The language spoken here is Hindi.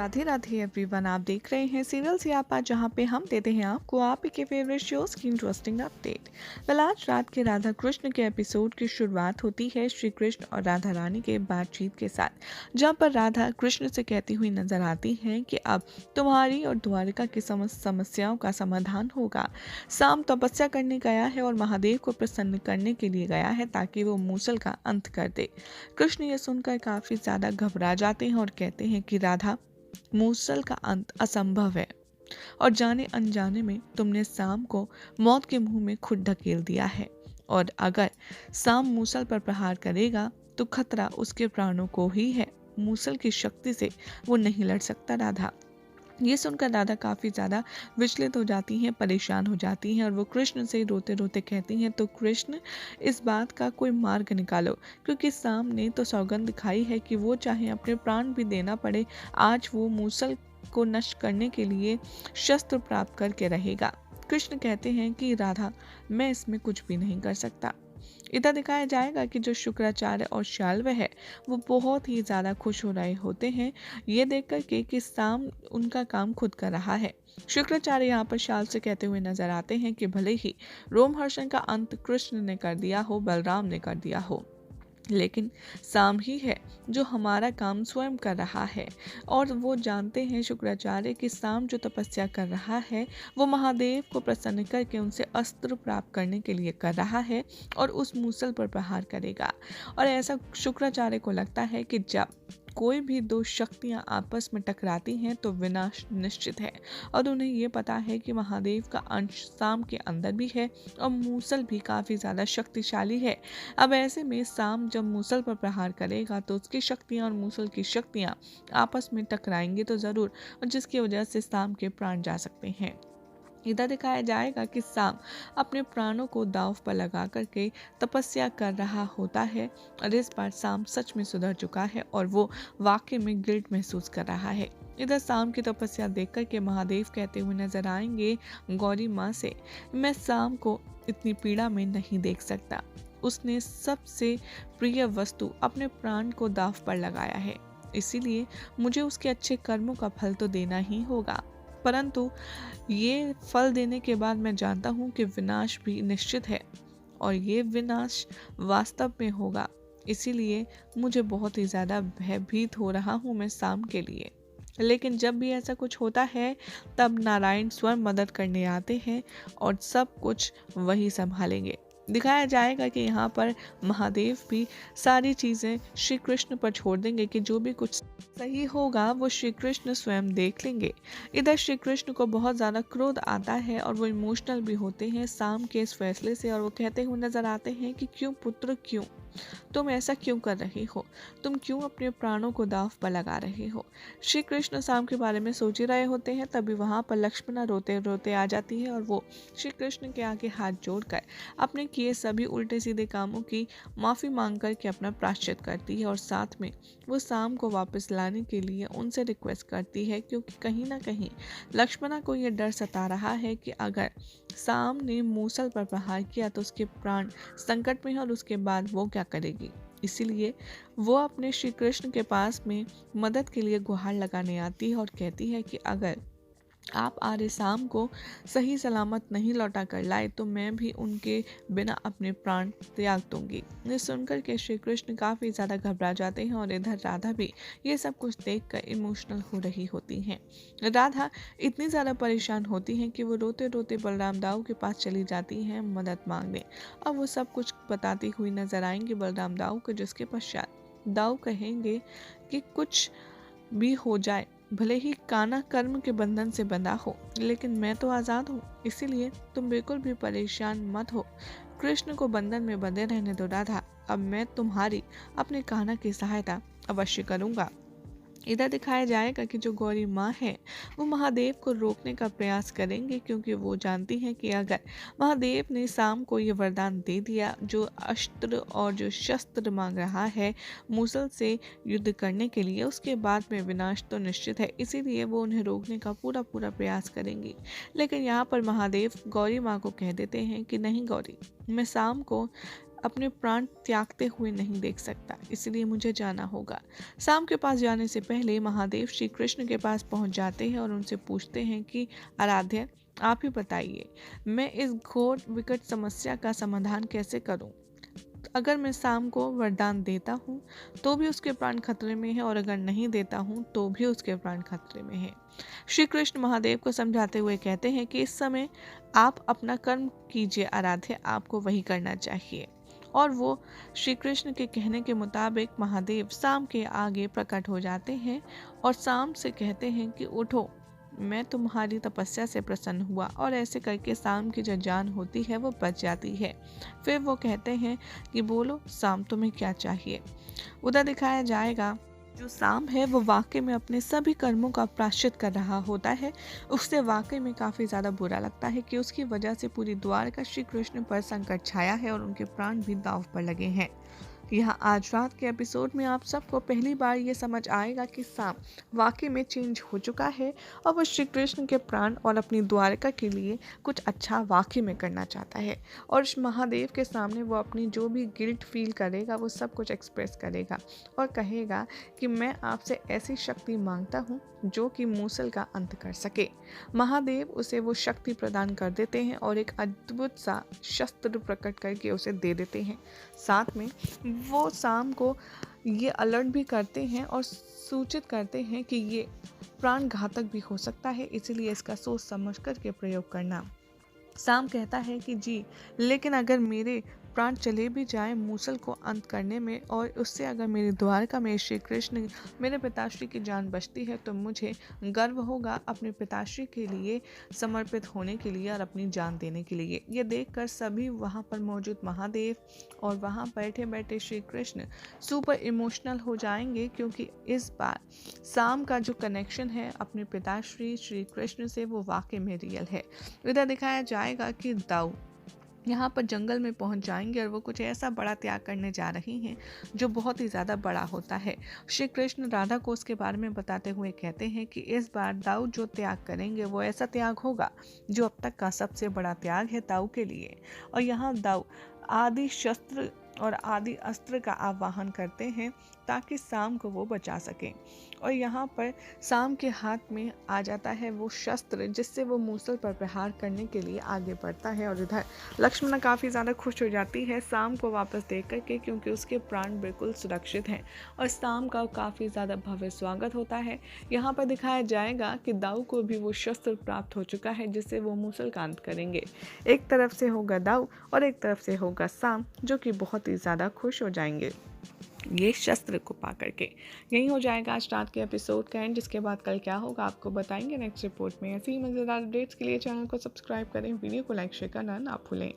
राधे राधे एवरीवन। आप देख रहे हैं सीरियल सियापा, जहां पे हम देते हैं आपको आप ही के फेवरेट शोज की इंटरेस्टिंग अपडेट। आज रात के राधा कृष्ण के एपिसोड की शुरुआत होती है श्री कृष्ण और राधा रानी के बातचीत के साथ, जहां पर राधा कृष्ण से कहती हुई नजर आती है कि अब तुम्हारी और द्वारिका की समस्त समस्याओं का समाधान होगा। शाम तपस्या करने गया है और महादेव को प्रसन्न करने के लिए गया है ताकि वो मूसल का अंत कर दे। कृष्ण ये सुनकर काफी ज्यादा घबरा जाते हैं और कहते हैं कि राधा, मूसल का अंत असंभव है और जाने अनजाने में तुमने शाम को मौत के मुंह में खुद ढकेल दिया है, और अगर शाम मूसल पर प्रहार करेगा तो खतरा उसके प्राणों को ही है। मूसल की शक्ति से वो नहीं लड़ सकता। राधा ये सुनकर राधा काफी ज्यादा विचलित हो जाती हैं, परेशान हो जाती हैं और वो कृष्ण से रोते रोते कहती हैं, तो कृष्ण इस बात का कोई मार्ग निकालो, क्योंकि शाम ने तो सौगंध दिखाई है कि वो चाहे अपने प्राण भी देना पड़े, आज वो मूसल को नष्ट करने के लिए शस्त्र प्राप्त करके रहेगा। कृष्ण कहते हैं कि राधा, मैं इसमें कुछ भी नहीं कर सकता। इधर दिखाया जाएगा कि जो शुक्राचार्य और शाल्व है वो बहुत ही ज्यादा खुश हो रहे होते हैं ये देखकर के कि शाम उनका काम खुद कर रहा है। शुक्राचार्य यहाँ पर शाल्व से कहते हुए नजर आते हैं कि भले ही रोमहर्षण का अंत कृष्ण ने कर दिया हो, बलराम ने कर दिया हो, लेकिन शाम ही है जो हमारा काम स्वयं कर रहा है। और वो जानते हैं शुक्राचार्य कि शाम जो तपस्या कर रहा है वो महादेव को प्रसन्न करके उनसे अस्त्र प्राप्त करने के लिए कर रहा है और उस मूसल पर प्रहार करेगा। और ऐसा शुक्राचार्य को लगता है कि जब कोई भी दो शक्तियां आपस में टकराती हैं तो विनाश निश्चित है, और उन्हें ये पता है कि महादेव का अंश शाम के अंदर भी है और मूसल भी काफी ज्यादा शक्तिशाली है। अब ऐसे में शाम जब मूसल पर प्रहार करेगा तो उसकी शक्तियां और मूसल की शक्तियां आपस में टकराएंगी तो जरूर, और जिसकी वजह से शाम के प्राण जा सकते हैं। इधर दिखाया जाएगा कि शाम अपने प्राणों को दांव पर लगा करके तपस्या कर रहा होता है, और इस बार शाम सच में सुधर चुका है और वो वाकई में गिल्ट महसूस कर रहा है। इधर शाम की तपस्या देख कर के महादेव कहते हुए नजर आएंगे गौरी माँ से, मैं शाम को इतनी पीड़ा में नहीं देख सकता। उसने सबसे प्रिय वस्तु अपने प्राण को दांव पर लगाया है, इसीलिए मुझे उसके अच्छे कर्मों का फल तो देना ही होगा। परंतु ये फल देने के बाद मैं जानता हूँ कि विनाश भी निश्चित है, और ये विनाश वास्तव में होगा, इसीलिए मुझे बहुत ही ज़्यादा भयभीत हो रहा हूँ मैं शाम के लिए। लेकिन जब भी ऐसा कुछ होता है तब नारायण स्वयं मदद करने आते हैं और सब कुछ वही संभालेंगे। दिखाया जाएगा कि यहाँ पर महादेव भी सारी चीज़ें श्री कृष्ण पर छोड़ देंगे कि जो भी कुछ सही होगा वो श्री कृष्ण स्वयं देख लेंगे। इधर श्री कृष्ण को बहुत ज़्यादा क्रोध आता है और वो इमोशनल भी होते हैं शाम के इस फैसले से, और वो कहते हुए नजर आते हैं कि क्यों पुत्र, क्यों तुम ऐसा क्यों कर रहे हो, तुम क्यों अपने प्राणों को दांव पर लगा रहे हो। श्री कृष्ण शाम के बारे में सोच ही रहे होते हैं, तभी वहां पर लक्ष्मणा रोते रोते आ जाती है और वो श्री कृष्ण के आगे हाथ जोड़कर अपने किए सभी उल्टे सीधे कामों की माफी मांग कर के अपना प्रायश्चित करती है, और साथ में वो शाम को वापस लाने के लिए उनसे रिक्वेस्ट करती है, क्योंकि कहीं ना कहीं लक्ष्मणा को यह डर सता रहा है कि अगर शाम ने मूसल पर प्रहार किया तो उसके प्राण संकट में है और उसके बाद वो क्या करेगी। इसीलिए वो अपने श्री कृष्ण के पास में मदद के लिए गुहार लगाने आती है और कहती है कि अगर आप आर्य शाम को सही सलामत नहीं लौटा कर लाए तो मैं भी उनके बिना अपने प्राण त्याग दूंगी। ये सुनकर के श्री कृष्ण काफी ज्यादा घबरा जाते हैं और इधर राधा भी ये सब कुछ देखकर इमोशनल हो रही होती हैं। राधा इतनी ज्यादा परेशान होती हैं कि वो रोते रोते बलराम दाऊ के पास चली जाती हैं मदद मांगने। अब वो सब कुछ बताती हुई नजर आएंगे बलराम दाऊ को, जिसके पश्चात दाऊ कहेंगे कि कुछ भी हो जाए, भले ही काना कर्म के बंधन से बंधा हो, लेकिन मैं तो आज़ाद हूँ, इसीलिए तुम बिल्कुल भी परेशान मत हो। कृष्ण को बंधन में बंधे रहने दो राधा, अब मैं तुम्हारी अपने कान्हा की सहायता अवश्य करूँगा। इधर दिखाया जाएगा कि जो गौरी माँ है वो महादेव को रोकने का प्रयास करेंगे, क्योंकि वो जानती हैं कि अगर महादेव ने शाम को ये वरदान दे दिया, जो अस्त्र और जो शस्त्र मांग रहा है मूसल से युद्ध करने के लिए, उसके बाद में विनाश तो निश्चित है, इसीलिए वो उन्हें रोकने का पूरा पूरा प्रयास करेंगी। लेकिन यहाँ पर महादेव गौरी माँ को कह देते हैं कि नहीं गौरी, मैं शाम को अपने प्राण त्यागते हुए नहीं देख सकता, इसलिए मुझे जाना होगा। शाम के पास जाने से पहले महादेव श्री कृष्ण के पास पहुंच जाते हैं और उनसे पूछते हैं कि आराध्य, आप ही बताइए, मैं इस घोर विकट समस्या का समाधान कैसे करूं? अगर मैं शाम को वरदान देता हूँ तो भी उसके प्राण खतरे में है, और अगर नहीं देता हूँ तो भी उसके प्राण खतरे में है। श्री कृष्ण महादेव को समझाते हुए कहते हैं कि इस समय आप अपना कर्म कीजिए आराध्य, आपको वही करना चाहिए। और वो श्री कृष्ण के कहने के मुताबिक महादेव शाम के आगे प्रकट हो जाते हैं और शाम से कहते हैं कि उठो, मैं तुम्हारी तपस्या से प्रसन्न हुआ। और ऐसे करके शाम की जो जान होती है वो बच जाती है। फिर वो कहते हैं कि बोलो शाम, तुम्हें क्या चाहिए? उधर दिखाया जाएगा जो शाम है वो वाकई में अपने सभी कर्मों का प्रायश्चित कर रहा होता है। उससे वाकई में काफ़ी ज़्यादा बुरा लगता है कि उसकी वजह से पूरी द्वारका श्री कृष्ण पर संकट छाया है और उनके प्राण भी दांव पर लगे हैं। यहाँ आज रात के एपिसोड में आप सबको पहली बार ये समझ आएगा कि शाम वाकई में चेंज हो चुका है और वो श्री कृष्ण के प्राण और अपनी द्वारका के लिए कुछ अच्छा वाकई में करना चाहता है। और इस महादेव के सामने वो अपनी जो भी गिल्ट फील करेगा वो सब कुछ एक्सप्रेस करेगा और कहेगा कि मैं आपसे ऐसी शक्ति मांगता हूँ जो कि मूसल का अंत कर सके। महादेव उसे वो शक्ति प्रदान कर देते हैं और एक अद्भुत सा शस्त्र प्रकट करके उसे दे देते हैं। साथ में वो शाम को ये अलर्ट भी करते हैं और सूचित करते हैं कि ये प्राण घातक भी हो सकता है, इसलिए इसका सोच समझ कर के प्रयोग करना। शाम कहता है कि जी, लेकिन अगर मेरे प्राण चले भी जाएं मूसल को अंत करने में और उससे अगर मेरी द्वारका में श्री कृष्ण मेरे पिताश्री की जान बचती है तो मुझे गर्व होगा अपने पिताश्री के लिए समर्पित होने के लिए और अपनी जान देने के लिए। ये देखकर सभी वहाँ पर मौजूद महादेव और वहाँ बैठे बैठे श्री कृष्ण सुपर इमोशनल हो जाएंगे, क्योंकि इस बार शाम का जो कनेक्शन है अपने पिताश्री श्री कृष्ण से वो वाकई में रियल है। इधर दिखाया जाएगा कि दाऊ यहाँ पर जंगल में पहुँच जाएंगे और वो कुछ ऐसा बड़ा त्याग करने जा रही हैं जो बहुत ही ज़्यादा बड़ा होता है। श्री कृष्ण राधा को उसके बारे में बताते हुए कहते हैं कि इस बार दाऊ जो त्याग करेंगे वो ऐसा त्याग होगा जो अब तक का सबसे बड़ा त्याग है दाऊ के लिए। और यहाँ दाऊ आदि शस्त्र और आदि अस्त्र का आवाहन करते हैं ताकि शाम को वो बचा सकें। और यहाँ पर शाम के हाथ में आ जाता है वो शस्त्र जिससे वो मूसल पर प्रहार करने के लिए आगे बढ़ता है। और इधर लक्ष्मणा काफ़ी ज़्यादा खुश हो जाती है शाम को वापस देख करके, क्योंकि उसके प्राण बिल्कुल सुरक्षित हैं और शाम का काफ़ी ज़्यादा भव्य स्वागत होता है। यहाँ पर दिखाया जाएगा कि दाऊ को भी वो शस्त्र प्राप्त हो चुका है जिससे वो मूसल का अंत करेंगे। एक तरफ से होगा दाऊ और एक तरफ से होगा शाम, जो कि बहुत ही ज़्यादा खुश हो जाएंगे ये शस्त्र को पा करके। यही हो जाएगा आज रात के एपिसोड का एंड, जिसके बाद कल क्या होगा आपको बताएंगे नेक्स्ट रिपोर्ट में। ऐसी ही मज़ेदार अपडेट्स के लिए चैनल को सब्सक्राइब करें, वीडियो को लाइक शेयर करना ना भूलें।